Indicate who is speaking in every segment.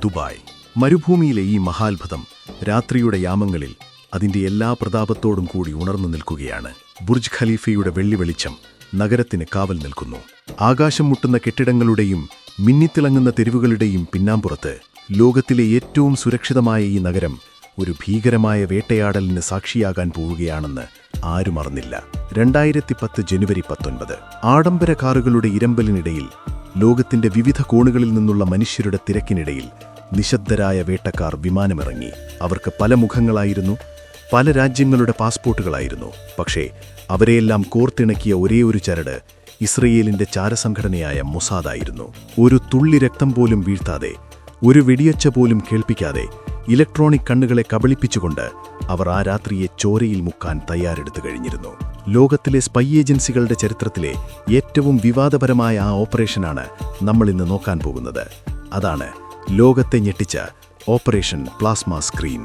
Speaker 1: Dubai. മരുഭൂമിയിലെ ഈ മഹാത്ഭുതം രാത്രിയുടെ യാമങ്ങളിൽ അതിന്റെ എല്ലാ പ്രതാപത്തോടും കൂടി ഉണർന്നു നിൽക്കുകയാണ്. ബുർജ് ഖലീഫയുടെ വെള്ളി വെളിച്ചം നഗരത്തിന് കാവൽ നിൽക്കുന്നു. ആകാശം മുട്ടുന്ന കെട്ടിടങ്ങളുടെയും മിന്നിത്തിളങ്ങുന്ന തെരുവുകളുടെയും പിന്നാമ്പുറത്ത് ലോകത്തിലെ ഏറ്റവും സുരക്ഷിതമായ ഈ നഗരം ഒരു ഭീകരമായ വേട്ടയാടലിന് സാക്ഷിയാകാൻ പോവുകയാണെന്ന് ആരും അറിഞ്ഞില്ല. 2010 ജനുവരി 19. ആഡംബര കാറുകളുടെ ഇരമ്പലിനിടയിൽ, ലോകത്തിന്റെ വിവിധ കോണുകളിൽ നിന്നുള്ള മനുഷ്യരുടെ തിരക്കിനിടയിൽ നിശബ്ദരായ വേട്ടക്കാർ വിമാനമിറങ്ങി. അവർക്ക് പല മുഖങ്ങളായിരുന്നു, പല രാജ്യങ്ങളുടെ പാസ്പോർട്ടുകളായിരുന്നു. പക്ഷേ അവരെയെല്ലാം കോർത്തിണക്കിയ ഒരേയൊരു ചരട് ഇസ്രയേലിന്റെ ചാരസംഘടനയായ മൊസാദായിരുന്നു. ഒരു തുള്ളി രക്തം പോലും വീഴ്ത്താതെ, ഒരു വെടിയൊച്ച പോലും കേൾപ്പിക്കാതെ, ഇലക്ട്രോണിക് കണ്ണുകളെ കബളിപ്പിച്ചുകൊണ്ട് അവർ ആ രാത്രിയെ ചോരയിൽ മുക്കാൻ തയ്യാറെടുത്തു കഴിഞ്ഞിരുന്നു. ലോകത്തിലെ സ്പൈ ഏജൻസികളുടെ ചരിത്രത്തിലെ ഏറ്റവും വിവാദപരമായ ആ ഓപ്പറേഷനാണ് നമ്മൾ ഇന്ന് നോക്കാൻ പോകുന്നത്. അതാണ് ലോകത്തെ ഞെട്ടിച്ച ഓപ്പറേഷൻ പ്ലാസ്മ സ്ക്രീൻ.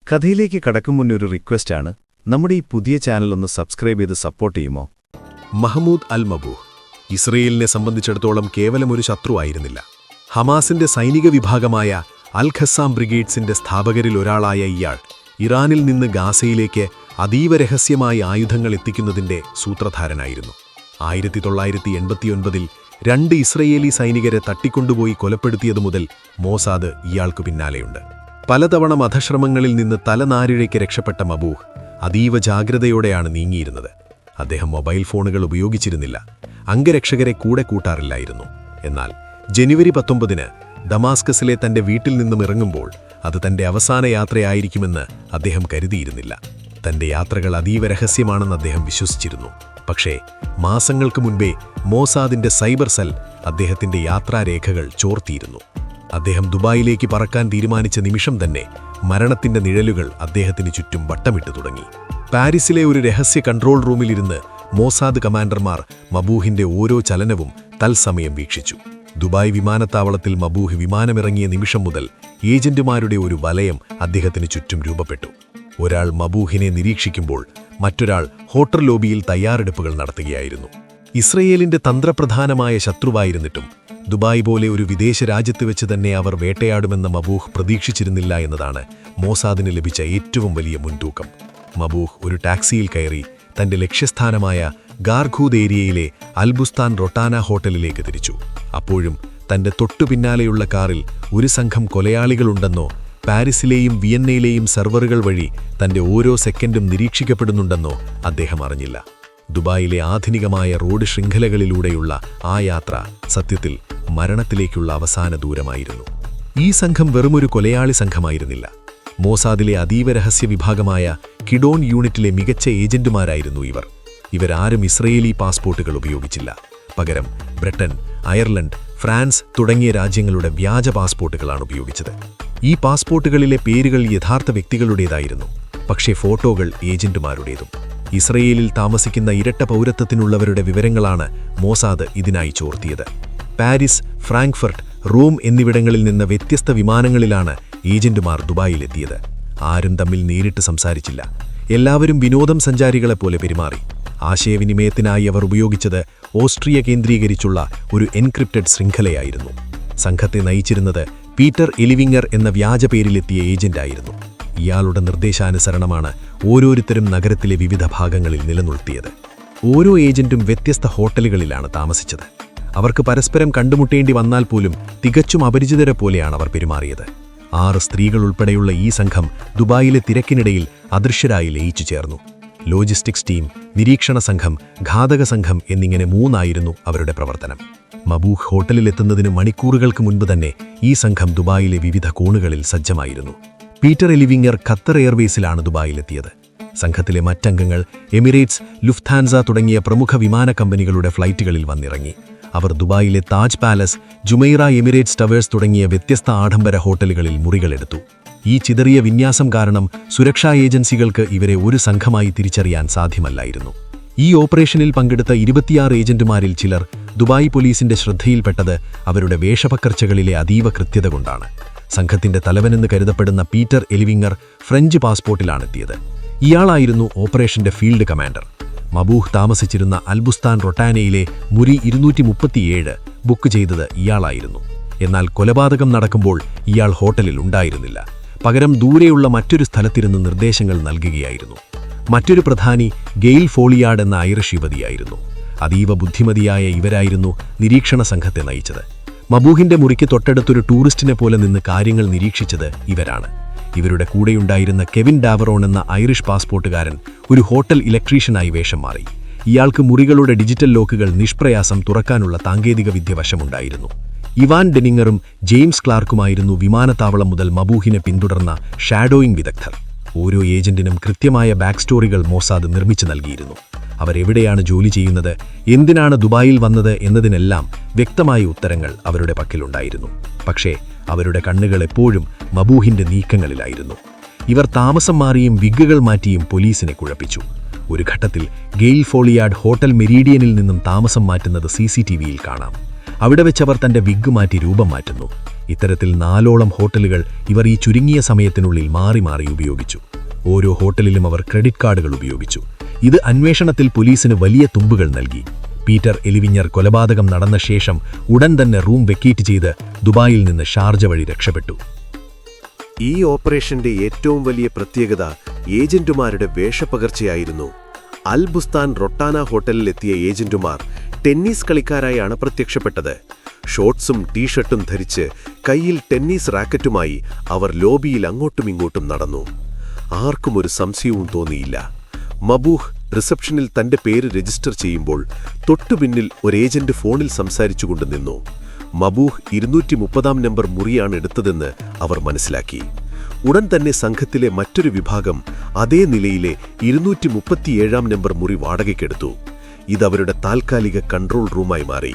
Speaker 2: കഥയിലേക്ക് കടക്കും മുന്നേ ഒരു റിക്വസ്റ്റാണ്. നമ്മുടെ ഈ പുതിയ ചാനൽ ഒന്ന് സബ്സ്ക്രൈബ് ചെയ്ത് സപ്പോർട്ട് ചെയ്യുമോ?
Speaker 3: മഹ്മൂദ് അൽ മബൂഹ് ഇസ്രയേലിനെ സംബന്ധിച്ചിടത്തോളം കേവലം ഒരു ശത്രുവായിരുന്നില്ല. ഹമാസിന്റെ സൈനിക വിഭാഗമായ അൽ ഖസാം ബ്രിഗേഡ്സിന്റെ സ്ഥാപകരിൽ ഒരാളായ ഇയാൾ ഇറാനിൽ നിന്ന് ഗാസയിലേക്ക് അതീവ രഹസ്യമായി ആയുധങ്ങൾ എത്തിക്കുന്നതിന്റെ സൂത്രധാരനായിരുന്നു. 1989 2 ഇസ്രയേലി സൈനികരെ തട്ടിക്കൊണ്ടുപോയി കൊലപ്പെടുത്തിയതു മുതൽ മോസാദ് ഇയാൾക്കു പിന്നാലെയുണ്ട്. പലതവണ വധശ്രമങ്ങളിൽ നിന്ന് തലനാരിഴയ്ക്ക് രക്ഷപ്പെട്ട മബൂഹ് അതീവ ജാഗ്രതയോടെയാണ് നീങ്ങിയിരുന്നത്. അദ്ദേഹം മൊബൈൽ ഫോണുകൾ ഉപയോഗിച്ചിരുന്നില്ല, അംഗരക്ഷകരെ കൂടെ കൂട്ടാറില്ലായിരുന്നു. എന്നാൽ ജനുവരി 19 ദമാസ്കസിലെ തന്റെ വീട്ടിൽ നിന്നും ഇറങ്ങുമ്പോൾ അത് തന്റെ അവസാന യാത്രയായിരിക്കുമെന്ന് അദ്ദേഹം കരുതിയിരുന്നില്ല. തന്റെ യാത്രകൾ അതീവ രഹസ്യമാണെന്ന് അദ്ദേഹം വിശ്വസിച്ചിരുന്നു. പക്ഷേ മാസങ്ങൾക്ക് മുൻപേ മോസാദിന്റെ സൈബർ സെൽ അദ്ദേഹത്തിന്റെ യാത്രാരേഖകൾ ചോർത്തിയിരുന്നു. അദ്ദേഹം ദുബായിലേക്ക് പറക്കാൻ തീരുമാനിച്ച നിമിഷം തന്നെ മരണത്തിന്റെ നിഴലുകൾ അദ്ദേഹത്തിന് ചുറ്റും വട്ടമിട്ടു തുടങ്ങി. പാരീസിലെ ഒരു രഹസ്യ കൺട്രോൾ റൂമിലിരുന്ന് മോസാദ് കമാൻഡർമാർ മബൂഹിന്റെ ഓരോ ചലനവും തത്സമയം വീക്ഷിച്ചു. ദുബായ് വിമാനത്താവളത്തിൽ മബൂഹ് വിമാനമിറങ്ങിയ നിമിഷം മുതൽ ഏജന്റുമാരുടെ ഒരു വലയം അദ്ദേഹത്തിന് ചുറ്റും രൂപപ്പെട്ടു. ഒരാൾ മബൂഹിനെ നിരീക്ഷിക്കുമ്പോൾ മറ്റൊരാൾ ഹോട്ടൽ ലോബിയിൽ തയ്യാറെടുപ്പുകൾ നടത്തുകയായിരുന്നു. ഇസ്രയേലിന്റെ തന്ത്രപ്രധാനമായ ശത്രുവായിരുന്നിട്ടും ദുബായ് പോലെ ഒരു വിദേശ രാജ്യത്ത് വെച്ച് തന്നെ അവർ വേട്ടയാടുമെന്ന മബൂഹ് പ്രതീക്ഷിച്ചിരുന്നില്ല എന്നതാണ് മോസാദിന് ലഭിച്ച ഏറ്റവും വലിയ മുൻതൂക്കം. മബൂഹ് ഒരു ടാക്സിയിൽ കയറി തന്റെ ലക്ഷ്യസ്ഥാനമായ ഗാർഖൂദ് ഏരിയയിലെ അൽബുസ്താൻ റൊട്ടാന ഹോട്ടലിലേക്ക് തിരിച്ചു. അപ്പോഴും തന്റെ തൊട്ടുപിന്നാലെയുള്ള കാറിൽ ഒരു സംഘം കൊലയാളികളുണ്ടെന്നോ പാരീസിലെയും വിയന്നയിലെയും സെർവറുകൾ വഴി തന്റെ ഓരോ സെക്കൻഡും നിരീക്ഷിക്കപ്പെടുന്നുണ്ടെന്നോ അദ്ദേഹം അറിഞ്ഞില്ല. ദുബായിലെ ആധുനികമായ റോഡ് ശൃംഖലകളിലൂടെയുള്ള ആ യാത്ര സത്യത്തിൽ മരണത്തിലേക്കുള്ള അവസാന ദൂരമായിരുന്നു. ഈ സംഘം വെറുമൊരു കൊലയാളി സംഘമായിരുന്നില്ല. മോസാദിലെ അതീവ രഹസ്യ വിഭാഗമായ കിഡോൺ യൂണിറ്റിലെ മികച്ച ഏജന്റുമാരായിരുന്നു ഇവർ. ഇവരാരും ഇസ്രയേലി പാസ്പോർട്ടുകൾ ഉപയോഗിച്ചില്ല. പകരം ബ്രിട്ടൻ, അയർലൻഡ്, ഫ്രാൻസ് തുടങ്ങിയ രാജ്യങ്ങളുടെ വ്യാജ പാസ്പോർട്ടുകളാണ് ഉപയോഗിച്ചത്. ഈ പാസ്പോർട്ടുകളിലെ പേരുകൾ യഥാർത്ഥ വ്യക്തികളുടേതായിരുന്നു, പക്ഷേ ഫോട്ടോകൾ ഏജന്റുമാരുടേതും. ഇസ്രയേലിൽ താമസിക്കുന്ന ഇരട്ട പൗരത്വത്തിനുള്ളവരുടെ വിവരങ്ങളാണ് മോസാദ് ഇതിനായി ചോർത്തിയത്. പാരീസ്, ഫ്രാങ്ക്ഫർട്ട്, റോം എന്നിവിടങ്ങളിൽ നിന്ന് വ്യത്യസ്ത വിമാനങ്ങളിലാണ് ഏജന്റുമാർ ദുബായിലെത്തിയത്. ആരും തമ്മിൽ നേരിട്ട് സംസാരിച്ചില്ല. എല്ലാവരും വിനോദം സഞ്ചാരികളെപ്പോലെ പെരുമാറി. ആശയവിനിമയത്തിനായി അവർ ഉപയോഗിച്ചത് ഓസ്ട്രിയ കേന്ദ്രീകരിച്ചുള്ള ഒരു എൻക്രിപ്റ്റഡ് ശൃംഖലയായിരുന്നു. സംഘത്തെ നയിച്ചിരുന്നത് പീറ്റർ എലിവിങ്ങർ എന്ന വ്യാജ പേരിലെത്തിയ ഏജന്റായിരുന്നു. ഇയാളുടെ നിർദ്ദേശാനുസരണമാണ് ഓരോരുത്തരും നഗരത്തിലെ വിവിധ ഭാഗങ്ങളിൽ നിലനിർത്തിയത്. ഓരോ ഏജന്റും വ്യത്യസ്ത ഹോട്ടലുകളിലാണ് താമസിച്ചത്. അവർക്ക് പരസ്പരം കണ്ടുമുട്ടേണ്ടി വന്നാൽ പോലും തികച്ചും അപരിചിതരെ പോലെയാണ് അവർ പെരുമാറിയത്. 6 സ്ത്രീകൾ ഉൾപ്പെടെയുള്ള ഈ സംഘം ദുബായിലെ തിരക്കിനിടയിൽ അദൃശ്യരായി ലയിച്ചു ചേർന്നു. ലോജിസ്റ്റിക്സ് ടീം, നിരീക്ഷണ സംഘം, ഘാതക സംഘം എന്നിങ്ങനെ 3 ആയിരുന്നു അവരുടെ പ്രവർത്തനം. മബൂഹ് ഹോട്ടലിലെത്തുന്നതിന് മണിക്കൂറുകൾക്ക് മുൻപ് തന്നെ ഈ സംഘം ദുബായിലെ വിവിധ കോണുകളിൽ സജ്ജമായിരുന്നു. Peter എലിവിങ്ങർ Qatar എയർവേസിലാണ് ദുബായിലെത്തിയത്. സംഘത്തിലെ മറ്റംഗങ്ങൾ എമിറേറ്റ്സ്, ലുഫ്താൻസ തുടങ്ങിയ പ്രമുഖ വിമാന കമ്പനികളുടെ ഫ്ലൈറ്റുകളിൽ വന്നിറങ്ങി. അവർ ദുബായിലെ Taj palace, Jumeirah, Emirates towers തുടങ്ങിയ വ്യത്യസ്ത ആഡംബര ഹോട്ടലുകളിൽ മുറികളെടുത്തു. ഈ ചിതറിയ വിന്യാസം കാരണം സുരക്ഷാ ഏജൻസികൾക്ക് ഇവരെ ഒരു സംഘമായി തിരിച്ചറിയാൻ സാധ്യമല്ലായിരുന്നു. ഈ ഓപ്പറേഷനിൽ പങ്കെടുത്ത 26 ഏജന്റുമാരിൽ ചിലർ ദുബായ് പോലീസിന്റെ ശ്രദ്ധയിൽപ്പെട്ടത് അവരുടെ വേഷപക്കർച്ചകളിലെ അതീവ കൃത്യത കൊണ്ടാണ്. സംഘത്തിന്റെ തലവനെന്ന് കരുതപ്പെടുന്ന പീറ്റർ എലിവിങ്ങർ ഫ്രഞ്ച് പാസ്പോർട്ടിലാണെത്തിയത്. ഇയാളായിരുന്നു ഓപ്പറേഷന്റെ ഫീൽഡ് കമാൻഡർ. മബൂഹ് താമസിച്ചിരുന്ന അൽബുസ്താൻ റൊട്ടാനയിലെ മുറി 237 ബുക്ക് ചെയ്തത് ഇയാളായിരുന്നു. എന്നാൽ കൊലപാതകം നടക്കുമ്പോൾ ഇയാൾ ഹോട്ടലിൽ ഉണ്ടായിരുന്നില്ല. പകരം ദൂരെയുള്ള മറ്റൊരു സ്ഥലത്തിരുന്ന് നിർദ്ദേശങ്ങൾ നൽകുകയായിരുന്നു. മറ്റൊരു പ്രധാനി ഗെയിൽ ഫോളിയാർഡ് എന്ന ഐറിഷ് യുവതിയായിരുന്നു. അതീവ ബുദ്ധിമതിയായ ഇവരായിരുന്നു നിരീക്ഷണ സംഘത്തെ നയിച്ചത്. മബൂഹിന്റെ മുറിക്ക് തൊട്ടടുത്തൊരു ടൂറിസ്റ്റിനെ പോലെ നിന്ന് കാര്യങ്ങൾ നിരീക്ഷിച്ചത് ഇവരാണ്. ഇവരുടെ കൂടെയുണ്ടായിരുന്ന കെവിൻ ഡാവറോൺ എന്ന ഐറിഷ് പാസ്പോർട്ടുകാരൻ ഒരു ഹോട്ടൽ ഇലക്ട്രീഷ്യനായി വേഷം മാറി. ഇയാൾക്ക് മുറികളുടെ ഡിജിറ്റൽ ലോക്കുകൾ നിഷ്പ്രയാസം തുറക്കാനുള്ള സാങ്കേതിക വിദ്യ വശമുണ്ടായിരുന്നു. ഇവാൻ ഡെനിങ്ങറും ജെയിംസ് ക്ലാർക്കുമായിരുന്നു വിമാനത്താവളം മുതൽ മബൂഹിനെ പിന്തുടർന്ന ഷാഡോയിങ് വിദഗ്ധർ. ഓരോ ഏജന്റിനും കൃത്യമായ ബാക്ക് സ്റ്റോറികൾ മൊസാദ് നിർമ്മിച്ചു നൽകിയിരുന്നു. അവരെവിടെയാണ് ജോലി ചെയ്യുന്നത്, എന്തിനാണ് ദുബായിൽ വന്നത് എന്നതിനെല്ലാം വ്യക്തമായ ഉത്തരങ്ങൾ അവരുടെ പക്കലുണ്ടായിരുന്നു. പക്ഷേ അവരുടെ കണ്ണുകൾ എപ്പോഴും മബൂഹിന്റെ നീക്കങ്ങളിലായിരുന്നു. ഇവർ താമസം മാറിയും വിഗ്ഗുകൾ മാറ്റിയും പോലീസിനെ കുഴപ്പിച്ചു. ഒരു ഘട്ടത്തിൽ ഗെയിൽ ഫോളിയാർഡ് ഹോട്ടൽ മെരീഡിയനിൽ നിന്നും താമസം മാറ്റുന്നത് CCTVയിൽ കാണാം. അവിടെ വെച്ചവർ തന്റെ വിഗ് മാറ്റി രൂപം മാറ്റുന്നു. ഇത്തരത്തിൽ 4ഓളം ഹോട്ടലുകൾ ഇവർ ഈ ചുരുങ്ങിയ സമയത്തിനുള്ളിൽ മാറി മാറി ഉപയോഗിച്ചു. ഓരോ ഹോട്ടലിലും അവർ ക്രെഡിറ്റ് കാർഡുകൾ ഉപയോഗിച്ചു. ഇത് അന്വേഷണത്തിൽ പോലീസിന് വലിയ തുമ്പുകൾ നൽകി. പീറ്റർ എലിവിഞ്ഞർ കൊലപാതകം നടന്ന ശേഷം ഉടൻ തന്നെ റൂം വെക്കേറ്റ് ചെയ്ത് ദുബായിൽ നിന്ന് ഷാർജ വഴി രക്ഷപ്പെട്ടു.
Speaker 1: ഈ ഓപ്പറേഷന്റെ ഏറ്റവും വലിയ പ്രത്യേകത ഏജന്റുമാരുടെ വേഷപ്പകർച്ചയായിരുന്നു. അൽ ബുസ്താൻ റൊട്ടാന ഹോട്ടലിലെത്തിയ ഏജന്റുമാർ ടെന്നീസ് കളിക്കാരായാണ് പ്രത്യക്ഷപ്പെട്ടത്. ഷോർട്സും ടീഷർട്ടും ധരിച്ച് കയ്യിൽ ടെന്നീസ് റാക്കറ്റുമായി അവർ ലോബിയിൽ അങ്ങോട്ടും ഇങ്ങോട്ടും നടന്നു. ആർക്കും ഒരു സംശയവും തോന്നിയില്ല. മബൂഹ് റിസപ്ഷനിൽ തന്റെ പേര് രജിസ്റ്റർ ചെയ്യുമ്പോൾ തൊട്ടുപിന്നിൽ ഒരു ഏജന്റ് ഫോണിൽ സംസാരിച്ചുകൊണ്ട് നിന്നു. മബൂഹ് 230 നമ്പർ മുറിയാണ് എടുത്തതെന്ന് അവർ മനസ്സിലാക്കി. ഉടൻ തന്നെ സംഘത്തിലെ മറ്റൊരു വിഭാഗം അതേ നിലയിലെ 237 നമ്പർ മുറി വാടകയ്ക്കെടുത്തു. ഇതവരുടെ താൽക്കാലിക കൺട്രോൾ റൂമായി മാറി.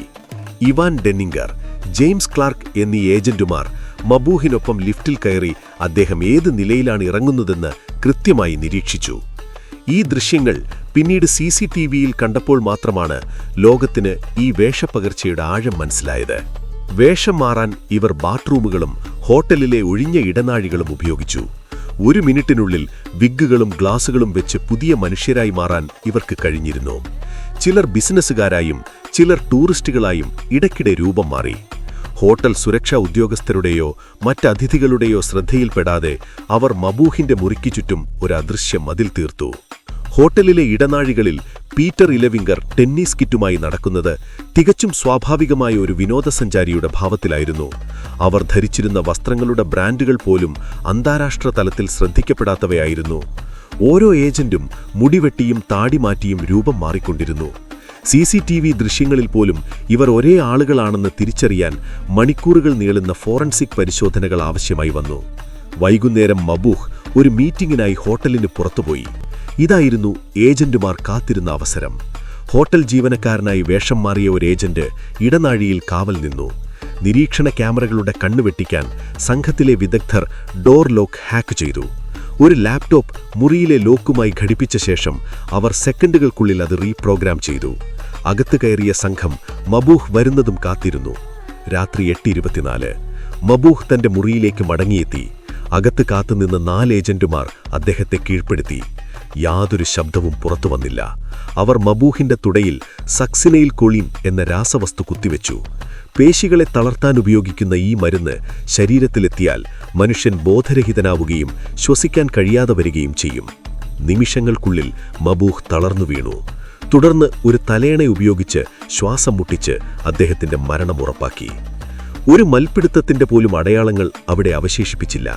Speaker 1: ഇവാൻ ഡെന്നിങ്ങർ, ജെയിംസ് ക്ലാർക്ക് എന്നീ ഏജന്റുമാർ മബൂഹിനൊപ്പം ലിഫ്റ്റിൽ കയറി അദ്ദേഹം ഏത് നിലയിലാണ് ഇറങ്ങുന്നതെന്ന് കൃത്യമായി നിരീക്ഷിച്ചു. ഈ ദൃശ്യങ്ങൾ പിന്നീട് CCTVയിൽ കണ്ടപ്പോൾ മാത്രമാണ് ലോകത്തിന് ഈ വേഷപ്പകർച്ചയുടെ ആഴം മനസ്സിലായത്. വേഷം മാറാൻ ഇവർ ബാത്റൂമുകളും ഹോട്ടലിലെ ഒഴിഞ്ഞ ഇടനാഴികളും ഉപയോഗിച്ചു. 1 മിനിറ്റിനുള്ളിൽ വിഗ്ഗുകളും ഗ്ലാസുകളും വെച്ച് പുതിയ മനുഷ്യരായി മാറാൻ ഇവർക്ക് കഴിഞ്ഞിരുന്നു. ചിലർ ബിസിനസ്സുകാരായും ചിലർ ടൂറിസ്റ്റുകളായും ഇടയ്ക്കിടെ രൂപം മാറി. ഹോട്ടൽ സുരക്ഷാ ഉദ്യോഗസ്ഥരുടെയോ മറ്റതിഥികളുടെയോ ശ്രദ്ധയിൽപ്പെടാതെ അവർ മബൂഹിന്റെ മുറിക്ക് ചുറ്റും ഒരു അദൃശ്യ മതിൽ തീർത്തു. ഹോട്ടലിലെ ഇടനാഴികളിൽ പീറ്റർ ഇലവിംഗർ ടെന്നീസ് കിറ്റുമായി നടക്കുന്നത് തികച്ചും സ്വാഭാവികമായ ഒരു വിനോദസഞ്ചാരിയുടെ ഭാവത്തിലായിരുന്നു. അവർ ധരിച്ചിരുന്ന വസ്ത്രങ്ങളുടെ ബ്രാൻഡുകൾ പോലും അന്താരാഷ്ട്ര തലത്തിൽ ശ്രദ്ധിക്കപ്പെടാത്തവയായിരുന്നു. ഓരോ ഏജന്റും മുടിവെട്ടിയും താടി മാറ്റിയും രൂപം മാറിക്കൊണ്ടിരുന്നു. CCTV ദൃശ്യങ്ങളിൽ പോലും ഇവർ ഒരേ ആളുകളാണെന്ന് തിരിച്ചറിയാൻ മണിക്കൂറുകൾ നീളുന്ന ഫോറൻസിക് പരിശോധനകൾ ആവശ്യമായി വന്നു. വൈകുന്നേരം മബൂഹ് ഒരു മീറ്റിംഗിനായി ഹോട്ടലിന് പുറത്തുപോയി. ഇതായിരുന്നു ഏജന്റുമാർ കാത്തിരുന്ന അവസരം. ഹോട്ടൽ ജീവനക്കാരനായി വേഷം മാറിയ ഒരു ഏജന്റ് ഇടനാഴിയിൽ കാവൽ നിന്നു. നിരീക്ഷണ ക്യാമറകളുടെ കണ്ണുവെട്ടിക്കാൻ സംഘത്തിലെ വിദഗ്ധർ ഡോർ ലോക്ക് ഹാക്ക് ചെയ്തു. ഒരു ലാപ്ടോപ്പ് മുറിയിലെ ലോക്കുമായി ഘടിപ്പിച്ച ശേഷം അവർ സെക്കൻഡുകൾക്കുള്ളിൽ അത് റീപ്രോഗ്രാം ചെയ്തു. അകത്ത് കയറിയ സംഘം മബൂഹ് വരുന്നതും കാത്തിരുന്നു. രാത്രി 8:24 മബൂഹ് തന്റെ മുറിയിലേക്ക് മടങ്ങിയെത്തി. അകത്ത് കാത്തുനിന്ന് 4 ഏജന്റുമാർ അദ്ദേഹത്തെ കീഴ്പ്പെടുത്തി. യാതൊരു ശബ്ദവും പുറത്തു വന്നില്ല. അവർ മബൂഹിന്റെ തുടയിൽ സക്സിനൈൽ കൊളീൻ എന്ന രാസവസ്തു കുത്തിവെച്ചു. പേശികളെ തളർത്താൻ ഉപയോഗിക്കുന്ന ഈ മരുന്ന് ശരീരത്തിലെത്തിയാൽ മനുഷ്യൻ ബോധരഹിതനാവുകയും ശ്വസിക്കാൻ കഴിയാതെ വരികയും ചെയ്യും. നിമിഷങ്ങൾക്കുള്ളിൽ മബൂഹ് തളർന്നു വീണു. തുടർന്ന് ഒരു തലയണ ഉപയോഗിച്ച് ശ്വാസം മുട്ടിച്ച് അദ്ദേഹത്തിന്റെ മരണം ഉറപ്പാക്കി. ഒരു മൽപ്പിടുത്തത്തിന്റെ പോലും അടയാളങ്ങൾ അവിടെ അവശേഷിപ്പിച്ചില്ല.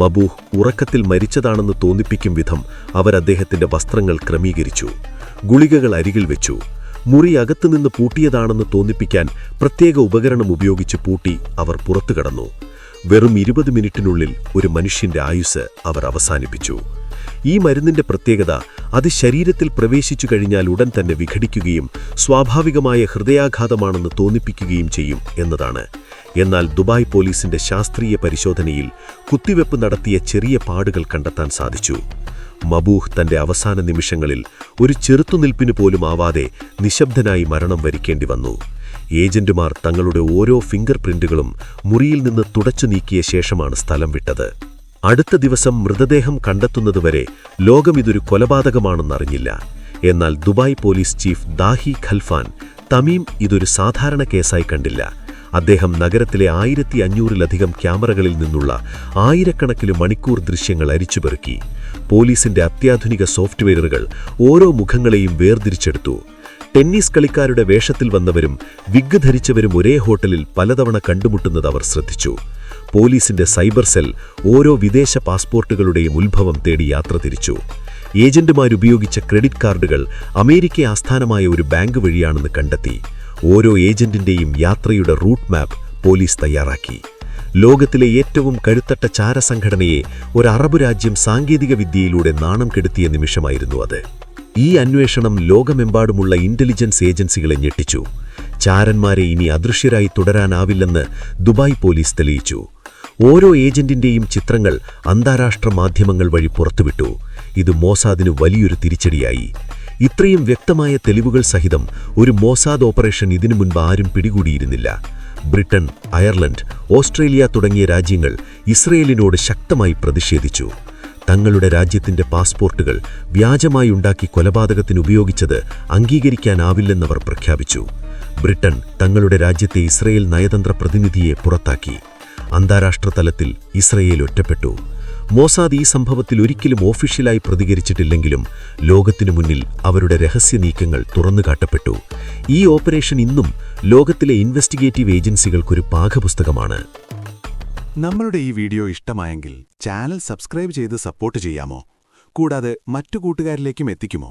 Speaker 1: മബൂഹ് ഉറക്കത്തിൽ മരിച്ചതാണെന്ന് തോന്നിപ്പിക്കും വിധം അവർ അദ്ദേഹത്തിന്റെ വസ്ത്രങ്ങൾ ക്രമീകരിച്ചു. ഗുളികകൾ അരികിൽ വെച്ചു. മുറി അകത്തുനിന്ന് പൂട്ടിയതാണെന്ന് തോന്നിപ്പിക്കാൻ പ്രത്യേക ഉപകരണം ഉപയോഗിച്ച് പൂട്ടി അവർ പുറത്തു കടന്നു. വെറും 20 മിനിറ്റിനുള്ളിൽ ഒരു മനുഷ്യന്റെ ആയുസ് അവർ അവസാനിപ്പിച്ചു. ഈ മരുന്നിന്റെ പ്രത്യേകത അത് ശരീരത്തിൽ പ്രവേശിച്ചു കഴിഞ്ഞാൽ ഉടൻ തന്നെ വിഘടിക്കുകയും സ്വാഭാവികമായ ഹൃദയാഘാതമാണെന്ന് തോന്നിപ്പിക്കുകയും ചെയ്യും എന്നതാണ്. എന്നാൽ ദുബായ് പോലീസിന്റെ ശാസ്ത്രീയ പരിശോധനയിൽ കുത്തിവെപ്പ് നടത്തിയ ചെറിയ പാടുകൾ കണ്ടെത്താൻ സാധിച്ചു. മബൂഹ് തന്റെ അവസാന നിമിഷങ്ങളിൽ ഒരു ചെറുത്തുനിൽപ്പിന് പോലും ആവാതെ നിശബ്ദനായി മരണം വരിക്കേണ്ടി വന്നു. ഏജന്റുമാർ തങ്ങളുടെ ഓരോ ഫിംഗർ പ്രിന്റുകളും മുറിയിൽ നിന്ന് തുടച്ചു നീക്കിയ ശേഷമാണ് സ്ഥലം വിട്ടത്. അടുത്ത ദിവസം മൃതദേഹം കണ്ടെത്തുന്നതുവരെ ലോകം ഇതൊരു കൊലപാതകമാണെന്നറിഞ്ഞില്ല. എന്നാൽ Dubai police chief ദാഹി Khalfan Tamim ഇതൊരു സാധാരണ കേസായി കണ്ടില്ല.
Speaker 3: അദ്ദേഹം നഗരത്തിലെ 1500-ലധികം ക്യാമറകളിൽ നിന്നുള്ള ആയിരക്കണക്കിന് മണിക്കൂർ ദൃശ്യങ്ങൾ അരിച്ചുപെറുക്കി. പോലീസിന്റെ അത്യാധുനിക സോഫ്റ്റ്വെയറുകൾ ഓരോ മുഖങ്ങളെയും വേർതിരിച്ചെടുത്തു. ടെന്നീസ് കളിക്കാരുടെ വേഷത്തിൽ വന്നവരും വിഗ് ധരിച്ചവരും ഒരേ ഹോട്ടലിൽ പലതവണ കണ്ടുമുട്ടുന്നത് അവർ ശ്രദ്ധിച്ചു. പോലീസിന്റെ സൈബർ സെൽ ഓരോ വിദേശ പാസ്പോർട്ടുകളുടെയും ഉത്ഭവം തേടി യാത്ര തിരിച്ചു. ഏജന്റുമാരുപയോഗിച്ച ക്രെഡിറ്റ് കാർഡുകൾ അമേരിക്ക ആസ്ഥാനമായ ഒരു ബാങ്ക് വഴിയാണെന്ന് കണ്ടെത്തി. ഓരോ ഏജന്റിന്റെയും യാത്രയുടെ റൂട്ട് മാപ്പ് പോലീസ് തയ്യാറാക്കി. ലോകത്തിലെ ഏറ്റവും കരുത്തട്ട ചാരസംഘടനയെ ഒരു അറബ് രാജ്യം സാങ്കേതികവിദ്യയിലൂടെ നാണം കെടുത്തിയ നിമിഷമായിരുന്നു അത്. ഈ അന്വേഷണം ലോകമെമ്പാടുമുള്ള ഇന്റലിജൻസ് ഏജൻസികളെ ഞെട്ടിച്ചു. ചാരന്മാരെ ഇനി അദൃശ്യരായി തുടരാനാവില്ലെന്ന് ദുബായ് പോലീസ് തെളിയിച്ചു. ഓരോ ഏജന്റിന്റെയും ചിത്രങ്ങൾ അന്താരാഷ്ട്ര മാധ്യമങ്ങൾ വഴി പുറത്തുവിട്ടു. ഇത് മോസാദിന് വലിയൊരു തിരിച്ചടിയായി. ഇത്രയും വ്യക്തമായ തെളിവുകൾ സഹിതം ഒരു മോസാദ് ഓപ്പറേഷൻ ഇതിനു മുൻപ് ആരും പിടികൂടിയിരുന്നില്ല. ബ്രിട്ടൻ, അയർലൻഡ്, ഓസ്ട്രേലിയ തുടങ്ങിയ രാജ്യങ്ങൾ ഇസ്രയേലിനോട് ശക്തമായി പ്രതിഷേധിച്ചു. തങ്ങളുടെ രാജ്യത്തിന്റെ പാസ്പോർട്ടുകൾ വ്യാജമായി ഉണ്ടാക്കി കൊലപാതകത്തിന് ഉപയോഗിച്ചത് അംഗീകരിക്കാനാവില്ലെന്നവർ പ്രഖ്യാപിച്ചു. ബ്രിട്ടൻ തങ്ങളുടെ രാജ്യത്തെ ഇസ്രയേൽ നയതന്ത്ര പ്രതിനിധിയെ പുറത്താക്കി. അന്താരാഷ്ട്ര തലത്തിൽ ഇസ്രയേൽ ഒറ്റപ്പെട്ടു. മോസാദ് ഈ സംഭവത്തിൽ ഒരിക്കലും ഓഫീഷ്യലായി പ്രതികരിച്ചിട്ടില്ലെങ്കിലും ലോകത്തിനു മുന്നിൽ അവരുടെ രഹസ്യ നീക്കങ്ങൾ തുറന്നുകാട്ടപ്പെട്ടു. ഈ ഓപ്പറേഷൻ ഇന്നും ലോകത്തിലെ ഇൻവെസ്റ്റിഗേറ്റീവ് ഏജൻസികൾക്കൊരു പാഠപുസ്തകമാണ്.
Speaker 1: നമ്മളുടെ ഈ വീഡിയോ ഇഷ്ടമായെങ്കിൽ ചാനൽ സബ്സ്ക്രൈബ് ചെയ്ത് സപ്പോർട്ട് ചെയ്യാമോ? കൂടാതെ മറ്റു കൂട്ടുകാരിലേക്കും എത്തിക്കുമോ?